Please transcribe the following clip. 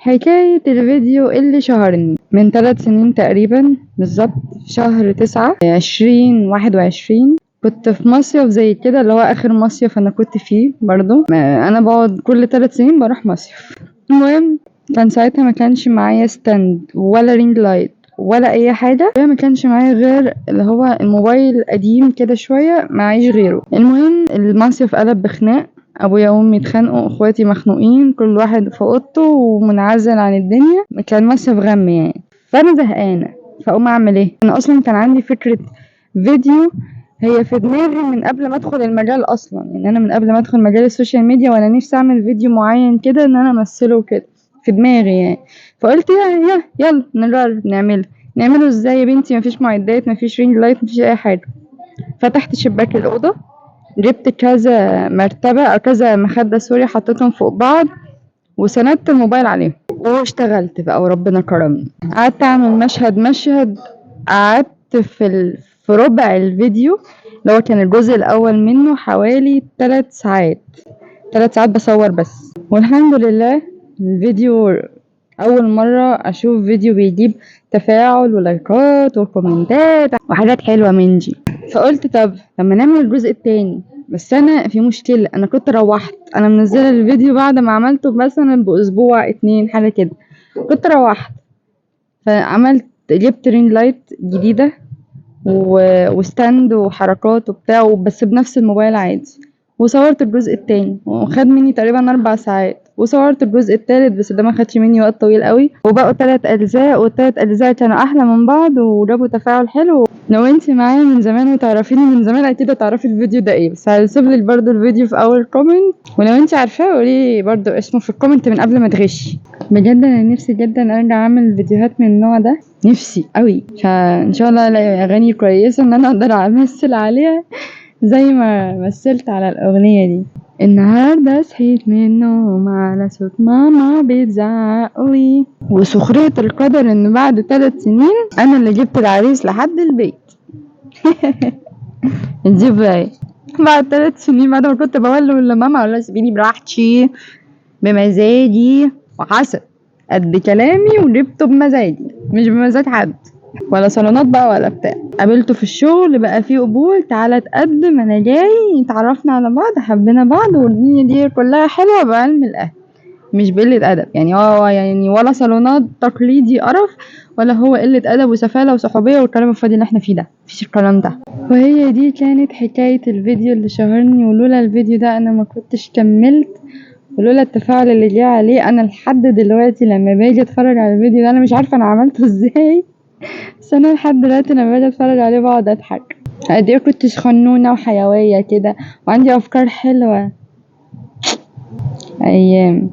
حكاية الفيديو اللي شهرني من 3 سنين تقريبا بالظبط، في شهر 9 2021. كنت في مصيف زي كده، اللي هو آخر مصيف أنا كنت فيه برضو. أنا بقعد كل 3 سنين بروح مصيف. المهم كان ساعتها ما كانش معايا ستاند ولا رينج لايت ولا أي حاجة، ما كانش معايا غير اللي هو الموبايل قديم كده شوية، معيش غيره. المهم المصيف قلب بخناق، ابويا وامي اتخانقوا، اخواتي مخنوقين، كل واحد في اوضته ومنعزل عن الدنيا. كان مصيف غم يعني. فانا زهقانه، فاقوم اعمل ايه؟ انا اصلا كان عندي فكره فيديو هي في دماغي من قبل ما ادخل المجال اصلا. يعني انا من قبل ما ادخل مجال السوشيال ميديا وانا نفسي اعمل فيديو معين كده، ان انا امثله كده في دماغي يعني. فقلت يلا نجرب نعمله ازاي يا بنتي؟ مفيش معدات، مفيش رينج لايت، مفيش اي حاجه. فتحت شباك الاوضه، جبت كذا مرتبة أو كذا مخدة سوري، حطيتهم فوق بعض وسندت الموبايل عليهم واشتغلت بقى وربنا كرمني. قعدت أعمل مشهد. قعدت في ربع الفيديو اللي هو كان الجزء الأول منه حوالي 3 ساعات. 3 ساعات بصور بس. والحمد لله الفيديو أول مرة أشوف فيديو بيجيب تفاعل ولايكات وكومنتات وحاجات حلوة من دي. فقلت طب لما نعمل الجزء التاني. بس انا في مشكلة، انا كنت روحت، انا منزله الفيديو بعد ما عملته مثلا باسبوع 2 حاجة كده. كنت روحت فعملت، جبت رينج لايت جديدة وستاند وحركات وبتاع، بس بنفس الموبايل عادي. وصورت الجزء التاني وخد مني تقريبا 4 ساعات. وصورت الجزء التالت بس ده ما خدش مني وقت طويل قوي، وبقوا 3 اجزاء، والتلات اجزاء كانوا احلى من بعض وجابوا تفاعل حلو. لو انتي معايا من زمان وتعرفيني من زمان اكيد هتعرفي الفيديو ده ايه، بس هسيبلك برضو الفيديو في اول كومنت، ولو انتي عارفاه قولي برضو اسمه في الكومنت من قبل ما تغشي. بجد انا نفسي جدا ارجع اعمل فيديوهات من النوع ده، نفسي قوي. فان شاء الله الاقي اغاني كويسه ان انا اقدر امثل عليها زي ما مثلت على الاغنيه دي. النهارده صحيت من النوم على صوت ماما بتزعقلي، وسخرية القدر ان بعد 3 سنين انا اللي جبت العريس لحد البيت. دي بقى بعد 3 سنين، بعد ما كنت بقول لماما اقول لها سيبيني براحتي بمزاجي، وحسب قد كلامي وجبته بمزاجي مش بمزاج حد، ولا صالونات بقى ولا بتاع. قابلته في الشغل بقى فيه قبول، تعالى اتقدم انا جاي، اتعرفنا على بعض، حبينا بعض، والدنيا دي كلها حلوه بعلم الاهل، مش بقلة أدب يعني. يعني ولا صالونات تقليدي قرف، ولا هو قلة أدب وسفالة وصحوبية والكلام الفاضي اللي احنا فيه ده، مفيش الكلام ده. وهي دي كانت حكاية الفيديو اللي شهرني، ولولا الفيديو ده أنا ما كنتش كملت، ولولا التفاعل اللي جه عليه. أنا لحد دلوقتي لما باجي اتفرج على الفيديو ده أنا مش عارفة أنا عملته ازاي، بس أنا لحد دلوقتي لما باجي اتفرج عليه بقعد أضحك قد ايه كنتش خنونة وحيوية كده وعندي أفكار حلوة. أيام.